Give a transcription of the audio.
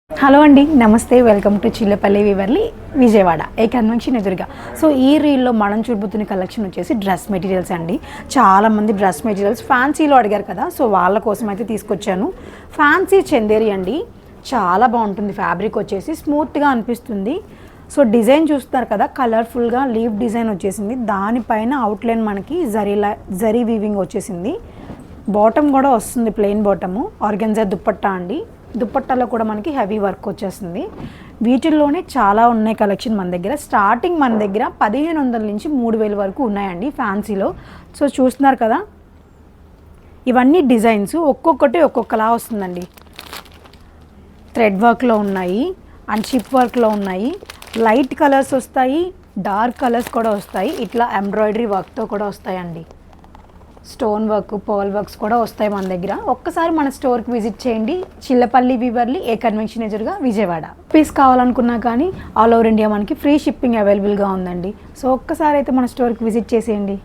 Hello అండి, నమస్తే. Welcome to Chillapalli వివర్లీ విజయవాడ ఏ కన్వెన్షన్ ఎదురుగా. సో ఈ రీల్లో మనం చూపుతున్న కలెక్షన్ వచ్చేసి డ్రెస్ మెటీరియల్స్ అండి. చాలామంది డ్రెస్ మెటీరియల్స్ ఫ్యాన్సీలో అడిగారు కదా, సో వాళ్ళ కోసం అయితే తీసుకొచ్చాను. ఫ్యాన్సీ చందేరి అండి, చాలా బాగుంటుంది. ఫ్యాబ్రిక్ వచ్చేసి స్మూత్గా అనిపిస్తుంది. సో డిజైన్ చూస్తున్నారు కదా, కలర్ఫుల్గా లీవ్ డిజైన్ వచ్చేసింది. దానిపైన అవుట్లైన్ మనకి జరీ వీవింగ్ వచ్చేసింది. బాటమ్ కూడా వస్తుంది, ప్లెయిన్ బాటము. ఆర్గెన్జా దుప్పట్టా అండి. దుప్పట్టాలో కూడా మనకి హెవీ వర్క్ వచ్చేస్తుంది. వీటిల్లోనే చాలా ఉన్నాయి కలెక్షన్ మన దగ్గర. స్టార్టింగ్ మన దగ్గర 1500 నుంచి 3000 వరకు ఉన్నాయండి ఫ్యాన్సీలో. సో చూస్తున్నారు కదా, ఇవన్నీ డిజైన్స్ ఒక్కొక్కటి ఒక్కొక్కలా వస్తుందండి. థ్రెడ్ వర్క్లో ఉన్నాయి అండ్ షిప్ వర్క్లో ఉన్నాయి. లైట్ కలర్స్ వస్తాయి, డార్క్ కలర్స్ కూడా వస్తాయి. ఇట్లా ఎంబ్రాయిడరీ వర్క్తో కూడా వస్తాయండి. స్టోన్ వర్క్, పర్ల్ వర్క్స్ కూడా వస్తాయి మన దగ్గర. ఒక్కసారి మన స్టోర్కి విజిట్ చేయండి. చిల్లపల్లి వివర్లీ ఏ కన్వెన్షన్ ఎదురుగా విజయవాడ. పీస్ కావాలనుకున్నా కానీ ఆల్ ఓవర్ ఇండియా మనకి ఫ్రీ షిప్పింగ్ అవైలబుల్గా ఉందండి. సో ఒక్కసారి అయితే మన స్టోర్కి విజిట్ చేసేయండి.